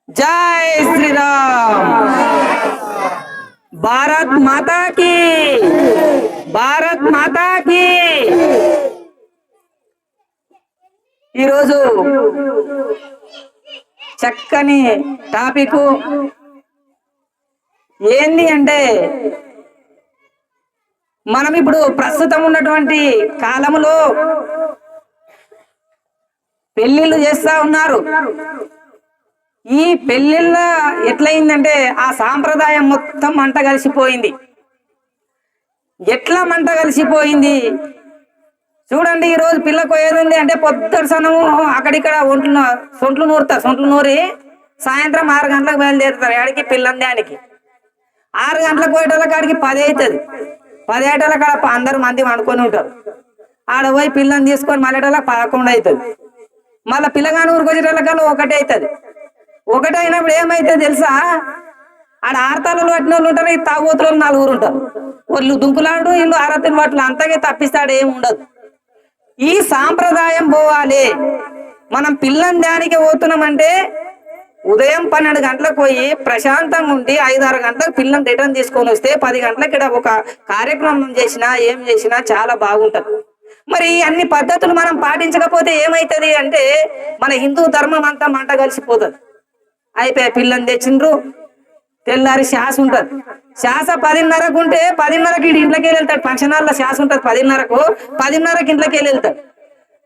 जय श्री राम। भारत माता की, भारत माता की। ఈరోజు చక్కని టాపిక్ ఏంది అంటే మనం ఇప్పుడు ప్రస్తుతం ఉన్నటువంటి కాలంలో పెళ్లిళ్ళు చేస్తా ఉన్నారు. ఈ పెళ్లిళ్ళ ఎట్లయిందంటే ఆ సాంప్రదాయం మొత్తం మంట కలిసిపోయింది. ఎట్లా మంట కలిసిపోయింది చూడండి. ఈ రోజు పిల్లకు ఏది ఉంది అంటే పొద్దుటి సనము అక్కడిక్కడ సొంట్లు నూరి సాయంత్రం 6 గంటలకు బయలుదేరుతారు. ఆడికి పిల్లని దానికి 6 గంటలకు పోయేటోళ్ళకి ఆడికి 10 అవుతుంది. 10 అయ్యేటోళ్ళకి ఆడ అందరు మంది వండుకొని ఉంటారు. ఆడ పోయి పిల్లని తీసుకొని మళ్ళేటోళ్ళకి 11 అవుతుంది. మళ్ళీ పిల్లగాని ఊరికి వచ్చేటోళ్ళకల్లా 1 అవుతుంది. 1 అయినప్పుడు ఏమైతుంది తెలుసా, ఆడ ఆడతాళ్ళు పట్టిన వాళ్ళు ఉంటారు, ఈ తాగుతులు 4 ఉంటారు. వాళ్ళు దుంకులాడు వీళ్ళు ఆరతిని పట్లు అంతగా తప్పిస్తాడు, ఏమి ఉండదు. ఈ సాంప్రదాయం పోవాలి. మనం పిల్లని దానికి పోతున్నామంటే ఉదయం 12 గంటలకు పోయి ప్రశాంతంగా ఉండి 5-6 గంటలకు పిల్లని రిటర్న్ తీసుకొని వస్తే 10 గంటలకి ఇక్కడ ఒక కార్యక్రమం చేసినా ఏం చేసినా చాలా బాగుంటది. మరి అన్ని పద్ధతులు మనం పాటించకపోతే ఏమైతుంది అంటే మన హిందూ ధర్మం అంతా మంట కలిసిపోతుంది. అయిపోయి పిల్లని తెచ్చిండ్రు, తెల్లారి శ్వాస ఉంటది. శ్వాస 10:30కు ఉంటే 10:30కి ఇంట్లోకి వెళ్తాడు. ఫంక్షన్ హాల్లో శ్వాస ఉంటది 10:30కు. 10:30కి ఇంట్లోకి వెళ్తాడు.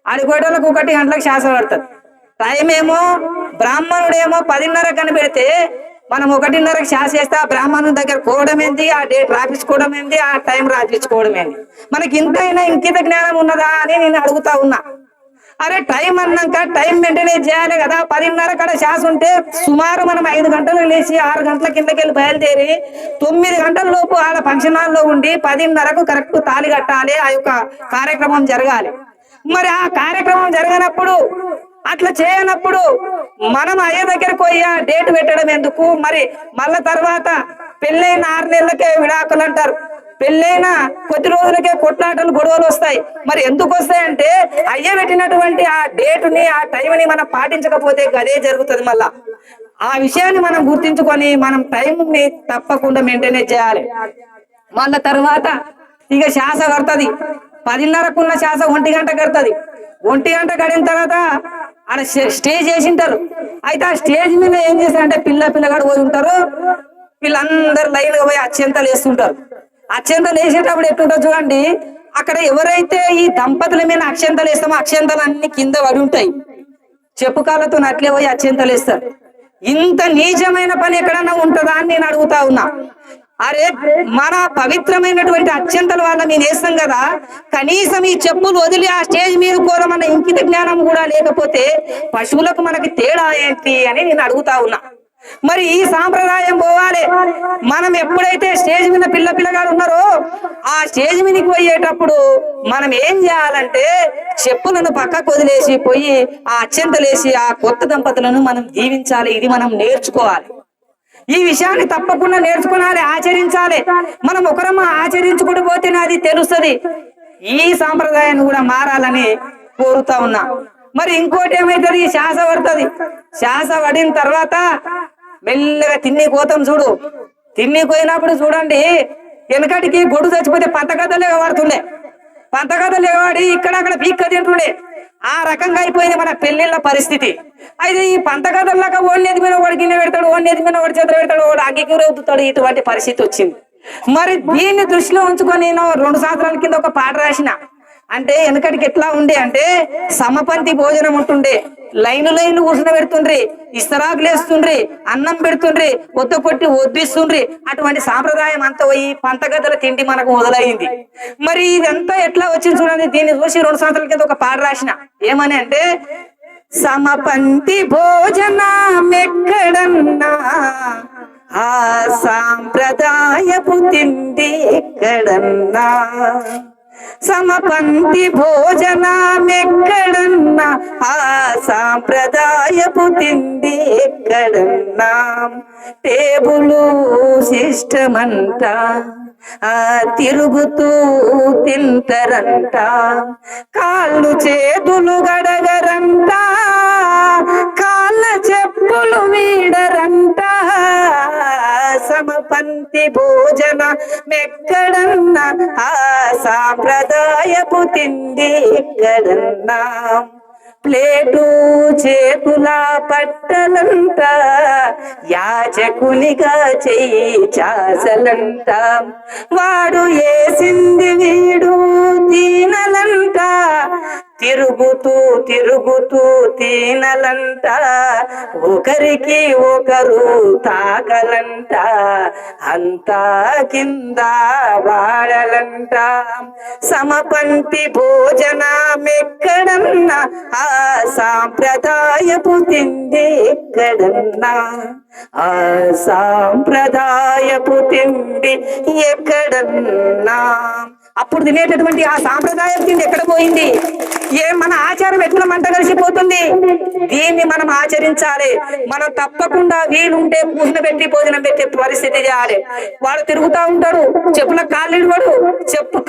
ఆడిపోయేటోళ్ళకి 1 గంటలకు శ్వాస పడుతుంది. టైం ఏమో బ్రాహ్మణుడేమో 10:30 కనిపెడితే మనం 1:30కి శ్వాస చేస్తే ఆ బ్రాహ్మణుడి దగ్గర పోవడం ఏంది, ఆ డేట్ రాపించుకోవడం ఏంది, ఆ టైం రాపించుకోవడం ఏంది. మనకి ఇంతైనా ఇంకిత జ్ఞానం ఉన్నదా అని నేను అడుగుతా ఉన్నా. అరే టైం అన్నాక టైం మెయింటైన్ చేయాలి కదా. 10:30 కాడ శ్వాస ఉంటే సుమారు మనం 5 గంటలు లేచి 6 గంటల కిందకి వెళ్ళి బయలుదేరి 9 గంటల లోపు ఆడ ఫంక్షన్ హాల్లో ఉండి 10:30కు కరెక్ట్ తాళి కట్టాలి. ఆ యొక్క కార్యక్రమం జరగాలి. మరి ఆ కార్యక్రమం జరగనప్పుడు, అట్లా చేయనప్పుడు మనం అయ్యే దగ్గరకు పోయి ఆ డేట్ పెట్టడం ఎందుకు? మరి మళ్ళా తర్వాత పెళ్ళైన 6 నెలలకే విడాకులు అంటారు. పెళ్ళైన కొద్ది రోజులకే కొట్లాటలు గొడవలు వస్తాయి. మరి ఎందుకు వస్తాయంటే అయ్య పెట్టినటువంటి ఆ డేటుని ఆ టైంని మనం పాటించకపోతే అదే జరుగుతుంది. మళ్ళా ఆ విషయాన్ని మనం గుర్తించుకొని మనం టైంని తప్పకుండా మెయింటైన్ చేయాలి. మళ్ళా తర్వాత ఇక శ్వాస కడుతుంది. 10:30కున్న శ్వాస 1 గంట కడుతుంది. 1 గంట గడిన తర్వాత ఆడ స్టేజ్ వేసింటారు. అయితే ఆ స్టేజ్ మీద ఏం చేస్తారంటే పిల్లగాడు పోయి ఉంటారు. వీళ్ళందరూ లైన్ గా పోయి అత్యంతలు వేస్తుంటారు. అత్యంతలు వేసేటప్పుడు ఎట్లుంటారు చూడండి. అక్కడ ఎవరైతే ఈ దంపతుల మీద అక్షంతలు వేస్తామో అక్షంతలు అన్ని కింద పడి ఉంటాయి. చెప్పు కాళ్ళతో అట్లే పోయి అత్యంతలు వేస్తారు. ఇంత నీచమైన పని ఎక్కడన్నా ఉంటుందా అని నేను అడుగుతా ఉన్నా. అరే మన పవిత్రమైనటువంటి అత్యంతల వల్ల మేము వేస్తాం కదా, కనీసం ఈ చెప్పులు వదిలి ఆ స్టేజ్ మీద కూడా మన ఇంకిత జ్ఞానం కూడా లేకపోతే పశువులకు మనకి తేడా ఏంటి అని నేను అడుగుతా ఉన్నా. మరి ఈ సాంప్రదాయం పోవాలి. మనం ఎప్పుడైతే స్టేజ్ మీద పిల్లగాడు ఉన్నారో ఆ స్టేజ్ మీదకి పోయేటప్పుడు మనం ఏం చేయాలంటే చెప్పులను పక్కకు వదిలేసి పోయి ఆ అత్యంతలేసి ఆ కొత్త దంపతులను మనం దీవించాలి. ఇది మనం నేర్చుకోవాలి. ఈ విషయాన్ని తప్పకుండా నేర్చుకోవాలి, ఆచరించాలి. మనం ఒకరమ్మ ఆచరించుకుంటూ పోతేనే అది తెలుస్తుంది. ఈ సాంప్రదాయాన్ని కూడా మారాలని కోరుతా ఉన్నా. మరి ఇంకోటి ఏమైతుంది, శ్వాస పడుతుంది. శ్వాస పడిన తర్వాత మెల్లగా తిన్ని పోతాం చూడు. తిన్ని పోయినప్పుడు చూడండి, వెనకటికి గొడ్డు చచ్చిపోతే పంతకథలు ఎగవాడుతుండే. పంతకథలు ఎగవాడి ఇక్కడక్కడ పీక్క తింటుండే. ఆ రకంగా అయిపోయింది మన పెళ్లిళ్ళ పరిస్థితి. అయితే ఈ పంతకథల్లాగా ఓడినేది మీద వాడు గిన్నె పెడతాడు, ఓడినేది మీద వాడు చేతులు పెడతాడు, వాడు అగ్గికి రేగుతాడు. ఇటువంటి పరిస్థితి వచ్చింది. మరి దీన్ని దృష్టిలో ఉంచుకొని నేను 2 సంవత్సరాల కింద ఒక పాట రాసిన. అంటే వెనకటికి ఎట్లా ఉండే అంటే సమపంతి భోజనం ఉంటుండే. లైను కూర్చుని పెడుతుండ్రి, ఇస్తరాకులు వేస్తుండ్రి, అన్నం పెడుతుండ్రి, ఒత్త కొట్టి వద్దిస్తుండ్రి. అటువంటి సాంప్రదాయం అంతా పోయి పంతగద్దల తిండి మనకు మొదలైంది. మరి ఇదంతా ఎట్లా వచ్చింది చూడండి. దీన్ని చూసి 2 సంవత్సరాల కింద ఒక పాట రాసిన. ఏమని అంటే సమపంతి భోజనం ఎక్కడన్నా ఆ సాంప్రదాయపు తిండి ఎక్కడన్నా, సమపంతి భోజనం ఎక్కడన్నా ఆ సాంప్రదాయపు తిండి ఎక్కడన్నా, టేబులు సిస్టమంట ఆ తిరుగుతూ తింటరంట, కాళ్ళు చేతులు గడగరంట, కాళ్ళ చెప్పులు వీడరంట, పంక్తి భోజన మెక్కడన్నా ఆ సాంప్రదాయపు తిండి ఎక్కడన్నా ప్లేటు చేతుల పట్టలంట యాచకునిగా చెయ్యి చాసలంట వాడు ఏసింది వీడు తీనలంట తిరుగుతూ తిరుగుతూ తీనలంట ఒకరికి ఒకరు తాకలంట అంతా కింద వాడలంట సమపంక్తి భోజనమెక్కడన్నా ఆ సాంప్రదాయపు తిండి ఎక్కడన్నా ఆ సాంప్రదాయపు తిండి ఎక్కడన్నా అప్పుడు తినేటటువంటి ఆ సాంప్రదాయపు తిండి ఎక్కడ పోయింది మన ఆచారం ఎట్లా మంట కలిసిపోతుంది దీన్ని మనం ఆచరించాలి మనం తప్పకుండా వీలుంటే పూజన పెట్టి భోజనం పెట్టే పరిస్థితి చేయాలి వాడు తిరుగుతా ఉంటాడు చెప్పులకు కాళ్ళు ఇడవడు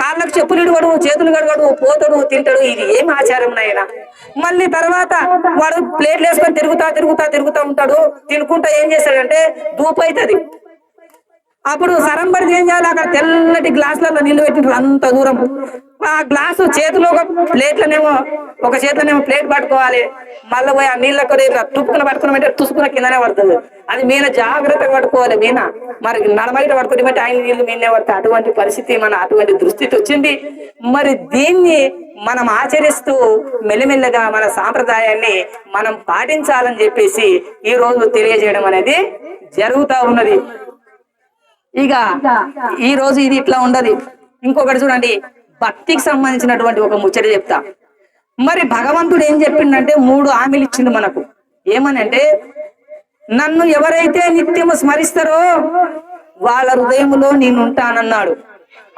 కాళ్ళకు చెప్పులు ఇడవడు చేతులు గడవడు పోతాడు తింటాడు ఇది ఏం ఆచారం నాయనా మళ్ళీ తర్వాత వాడు ప్లేట్లు వేసుకొని తిరుగుతా ఉంటాడు తినుకుంటా ఏం చేస్తాడంటే ధూపు అవుతుంది అప్పుడు సరంబడి ఏం చేయాలి అక్కడ తెల్లటి గ్లాసులలో నీళ్లు పెట్టింటారు అంత దూరం ఆ గ్లాసు చేతిలో ఒక చేతిలోనేమో ప్లేట్ పట్టుకోవాలి మళ్ళీ పోయి ఆ నీళ్ళ తుప్పుకున పట్టుకుని తుసుకున్న కిందనే పడుతుంది అది మీన జాగ్రత్తగా పట్టుకోవాలి మీన మరి నడమగిట పట్టుకుని బట్టి ఆయన నీళ్లు మీనే పడతాయి అటువంటి పరిస్థితి అటువంటి దుస్థితి వచ్చింది మరి దీన్ని మనం ఆచరిస్తూ మెల్లిమెల్లగా మన సాంప్రదాయాన్ని మనం పాటించాలని చెప్పేసి ఈ రోజు తెలియజేయడం అనేది జరుగుతా ఉన్నది ఇక ఈ రోజు ఇది ఇట్లా ఉండదు ఇంకొకటి చూడండి భక్తికి సంబంధించినటువంటి ఒక ముచ్చట చెప్తా మరి భగవంతుడు ఏం చెప్పిండంటే 3 హామీలు ఇచ్చిండు మనకు ఏమనంటే నన్ను ఎవరైతే నిత్యము స్మరిస్తారో వాళ్ళ హృదయంలో నేనుంటానన్నాడు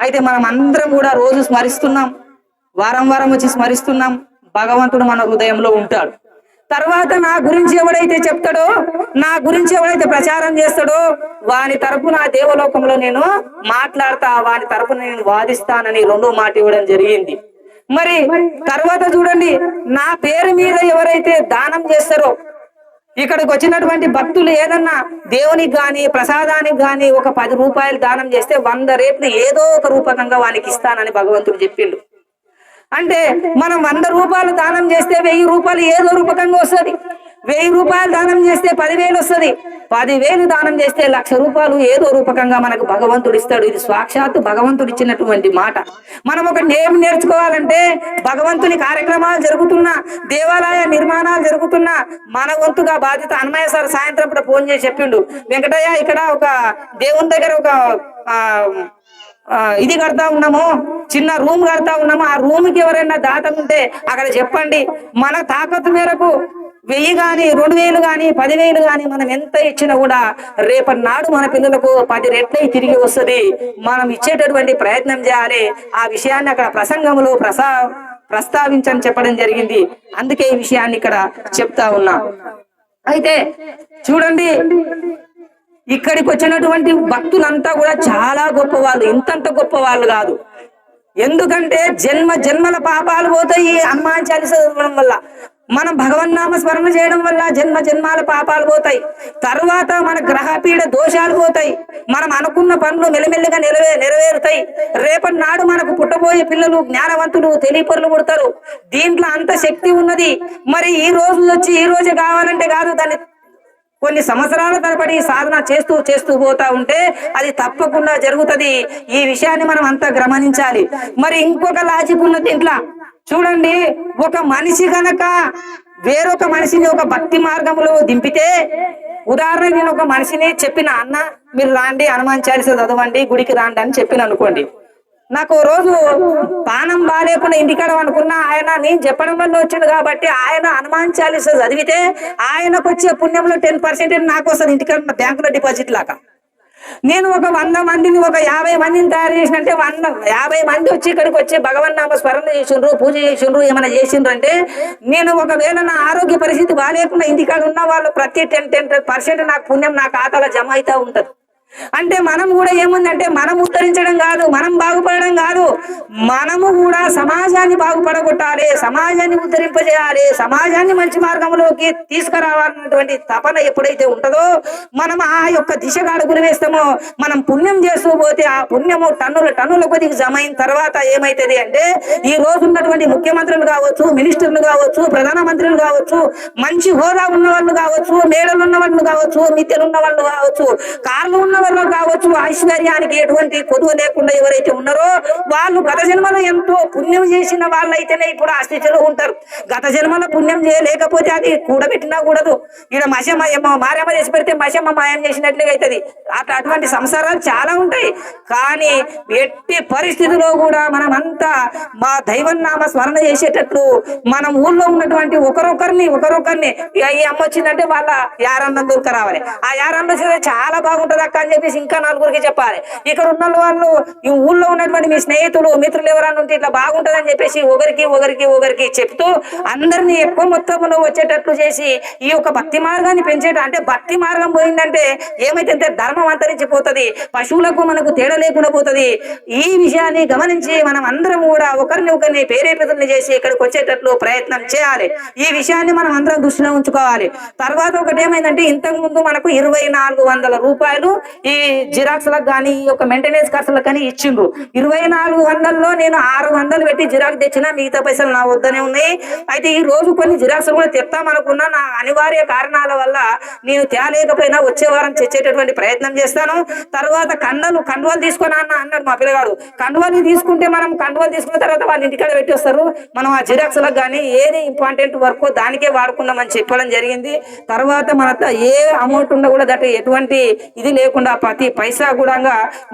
అయితే మనం అందరం కూడా రోజు స్మరిస్తున్నాం వారం వచ్చి స్మరిస్తున్నాం భగవంతుడు మన హృదయంలో ఉంటాడు తర్వాత నా గురించి ఎవడైతే చెప్తాడో నా గురించి ఎవడైతే ప్రచారం చేస్తాడో వాని తరపున దేవలోకంలో నేను మాట్లాడతా వాని తరపున నేను వాదిస్తానని 2వ మాట ఇవ్వడం జరిగింది మరి తర్వాత చూడండి నా పేరు మీద ఎవరైతే దానం చేస్తారో ఇక్కడికి వచ్చినటువంటి భక్తులు ఏదన్నా దేవునికి గాని ప్రసాదానికి గాని ఒక 10 రూపాయలు దానం చేస్తే 100 రేట్లు ఏదో ఒక రూపకంగా వానికి ఇస్తానని భగవంతుడు చెప్పిండు అంటే మనం 100 రూపాయలు దానం చేస్తే 1000 రూపాయలు ఏదో రూపకంగా వస్తుంది 1000 రూపాయలు దానం చేస్తే 10,000 వస్తుంది 10,000 దానం చేస్తే 1,00,000 రూపాయలు ఏదో రూపకంగా మనకు భగవంతుడు ఇస్తాడు ఇది సాక్షాత్తు భగవంతుడు ఇచ్చినటువంటి మాట మనం ఒక నేమ్ నేర్చుకోవాలంటే భగవంతుని కార్యక్రమాలు జరుగుతున్నా దేవాలయ నిర్మాణాలు జరుగుతున్నా మన వంతుగా బాధ్యత అన్నమయ్య సార్ సాయంత్రం కూడా ఫోన్ చేసి చెప్పిండు వెంకటయ్య ఇక్కడ ఒక దేవుని దగ్గర ఒక ఇది కడతా ఉన్నాము చిన్న రూమ్ కడతా ఉన్నాము ఆ రూమ్ కి ఎవరైనా దాత ఉంటే అక్కడ చెప్పండి మన తాకత్తు మేరకు 1000 గాని 2000 గాని 10,000 గాని మనం ఎంత ఇచ్చినా కూడా రేపటి నాడు మన పిల్లలకు 10 రెట్లై తిరిగి వస్తుంది మనం ఇచ్చేటటువంటి ప్రయత్నం చేయాలి ఆ విషయాన్ని అక్కడ ప్రసంగంలో ప్రస్తావించని చెప్పడం జరిగింది అందుకే ఈ విషయాన్ని ఇక్కడ చెప్తా ఉన్నా అయితే చూడండి ఇక్కడికి వచ్చినటువంటి భక్తులంతా కూడా చాలా గొప్పవాళ్ళు ఇంతంత గొప్పవాళ్ళు కాదు ఎందుకంటే జన్మల పాపాలు పోతాయి హనుమాన్ చాలీస చదవడం వల్ల మనం భగవన్నామ స్మరణ చేయడం వల్ల జన్మాల పాపాలు పోతాయి తర్వాత మన గ్రహపీడ దోషాలు పోతాయి మనం అనుకున్న పనులు మెల్లమెల్లగా నెరవేరుతాయి రేపటి నాడు మనకు పుట్టబోయే పిల్లలు జ్ఞానవంతులు తెలియపరులు పుడతారు దీంట్లో అంత శక్తి ఉన్నది మరి ఈ రోజు వచ్చి ఈ రోజే కావాలంటే కాదు దాన్ని కొన్ని సంవత్సరాల తరబడి సాధన చేస్తూ పోతా ఉంటే అది తప్పకుండా జరుగుతుంది ఈ విషయాన్ని మనం అంతా గమనించాలి మరి ఇంకొక లాజిక్ ఉన్నది ఇంట్లో చూడండి ఒక మనిషి గనక వేరొక మనిషిని ఒక భక్తి మార్గంలో దింపితే ఉదాహరణ నేను ఒక మనిషిని చెప్పిన అన్న మీరు రాండి హనుమాన్ చాలీస చదవండి గుడికి రాండి అని చెప్పిన అనుకోండి నాకు రోజు పానం బాగాలేకుండా ఇంటికాడ అనుకున్నా ఆయన నేను చెప్పడం వల్ల వచ్చింది కాబట్టి ఆయన హనుమాన్ చాలీస చదివితే ఆయనకు వచ్చే పుణ్యంలో 10% నాకు వస్తుంది ఇంటికాడ బ్యాంకులో డిపాజిట్ లాగా నేను ఒక 100 మందిని ఒక 50 మందిని తయారు చేసినంటే 50 మంది వచ్చి ఇక్కడికి వచ్చి భగవన్నామ స్మరణ చేసిండ్రు పూజ చేసిండ్రు ఏమైనా చేసిండ్రు అంటే నేను ఒకవేళ నా ఆరోగ్య పరిస్థితి బాగాలేకుండా ఇంటికాడ ఉన్న వాళ్ళు ప్రతి 10% నాకు పుణ్యం నా ఖాతాలో జమ అవుతా ఉంటది అంటే మనం కూడా ఏముందంటే మనం ఉద్ధరించడం కాదు, మనం బాగుపడడం కాదు, మనము కూడా సమాజాన్ని బాగుపడగొట్టాలి, సమాజాన్ని ఉద్ధరింపజేయాలి, సమాజాన్ని మంచి మార్గంలోకి తీసుకురావాలన్నటువంటి తపన ఎప్పుడైతే ఉంటుందో మనం ఆ యొక్క దిశగా అడుగులు వేస్తామో, మనం పుణ్యం చేస్తూ పోతే ఆ పుణ్యము టన్నుల కొద్దికి జమ అయిన తర్వాత ఏమైతుంది అంటే ఈ రోజు ఉన్నటువంటి ముఖ్యమంత్రులు కావచ్చు, మినిస్టర్లు కావచ్చు, ప్రధానమంత్రులు కావచ్చు, మంచి హోదా ఉన్న వాళ్ళు కావచ్చు, మేడలు ఉన్న వాళ్ళు కావచ్చు, మిద్దెలు ఉన్న వాళ్ళు కావచ్చు, కార్లు ఉన్న వాళ్ళు కావచ్చు, ఐశ్వర్యానికి ఎటువంటి కొదువ లేకుండా ఎవరైతే ఉన్నారో వాళ్ళు గత జన్మలో ఎంతో పుణ్యం చేసిన వాళ్ళైతేనే ఇప్పుడు ఆ స్థితిలో ఉంటారు. గత జన్మలో పుణ్యం చేయలేకపోతే అది కూడబెట్టినా కూడదు. ఇక్కడ మశమ్మ మారమ్మ చేసి పెడితే మశమ్మ మాయం చేసినట్లుగా అవుతుంది. అటువంటి సంసారాలు చాలా ఉంటాయి. కానీ ఎట్టి పరిస్థితిలో కూడా మనం అంతా మా దైవనామ స్మరణ చేసేటట్లు మనం ఊళ్ళో ఉన్నటువంటి ఒకరొకరిని ఈ అమ్మ వచ్చిందంటే వాళ్ళ యారన్నం దొరక రావాలి, ఆ యారన్నం చాలా బాగుంటది అక్క అని చెప్పేసి ఇంకా నలుగురికి చెప్పాలి. ఇక్కడ ఉన్న వాళ్ళు ఈ ఊళ్ళో ఉన్నటువంటి మీ స్నేహితులు మిత్రులు ఎవరన్నా ఉంటే ఇట్లా బాగుంటది అని చెప్పేసి ఒకరికి చెప్తూ అందరినీ ఎక్కువ మొత్తంలో వచ్చేటట్లు చేసి ఈ యొక్క భక్తి మార్గాన్ని పెంచేట. అంటే భక్తి మార్గం పోయిందంటే ఏమైతే ధర్మం అంతరించిపోతుంది, పశువులకు మనకు తేడా లేకుండా పోతుంది. ఈ విషయాన్ని గమనించి మనం అందరం కూడా ఒకరిని ప్రేరేపితుల్ని చేసి ఇక్కడికి వచ్చేటట్లు ప్రయత్నం చేయాలి. ఈ విషయాన్ని మనం అందరం దృష్టిలో ఉంచుకోవాలి. తర్వాత ఒకటి ఏమైందంటే ఇంతకు ముందు మనకు 2400 రూపాయలు ఈ జిరాక్స్ లకు కానీ ఈ యొక్క మెయింటెనెన్స్ ఖర్చులకు కానీ ఇచ్చిండ్రు. 2400లో నేను 600 పెట్టి జిరాక్స్ తెచ్చినా మిగతా పైసలు నా వద్దనే ఉన్నాయి. అయితే ఈ రోజు కొన్ని జిరాక్స్ కూడా తెస్తామనుకున్నా, నా అనివార్య కారణాల వల్ల నేను తేలేకపోయినా వచ్చే వారం తెచ్చేటటువంటి ప్రయత్నం చేస్తాను. తర్వాత కండువాలు తీసుకొని అన్నాడు మా పిల్లగాడు. కండువాలు తీసుకుంటే మనం కండువాలు తీసుకున్న తర్వాత వాళ్ళ ఇంటికాడ పెట్టి వస్తారు, మనం ఆ జిరాక్స్ లకు కానీ ఏది ఇంపార్టెంట్ వర్క్ దానికే వాడుకుందామని చెప్పడం జరిగింది. తర్వాత మన ఏ అమౌంట్ ఉన్నా కూడా దట్ ఎటువంటి ఇది లేకుండా ప్రతి పైసా కూడా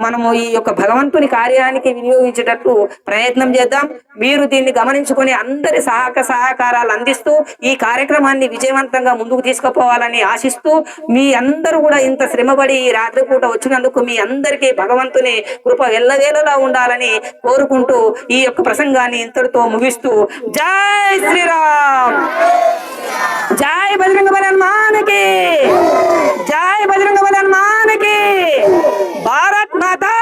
మనము ఈ యొక్క భగవంతుని కార్యానికి వినియోగించేటట్టు ప్రయత్నం చేద్దాం. మీరు దీన్ని గమనించుకొని అందరి సహకారాలు అందిస్తూ ఈ కార్యక్రమాన్ని విజయవంతంగా ముందుకు తీసుకుపోవాలని ఆశిస్తూ, మీ అందరూ కూడా ఇంత శ్రమపడి ఈ రాత్రిపూట వచ్చినందుకు మీ అందరికీ భగవంతుని కృప ఎల్లవేళలా ఉండాలని కోరుకుంటూ ఈ యొక్క ప్రసంగాన్ని ఇంతటితో ముగిస్తూ జై శ్రీరామ్, జై బజరంగ బలి హనుమాన్కి, జై బజరంగ బలి హనుమాన్కి, భారత్ మాతా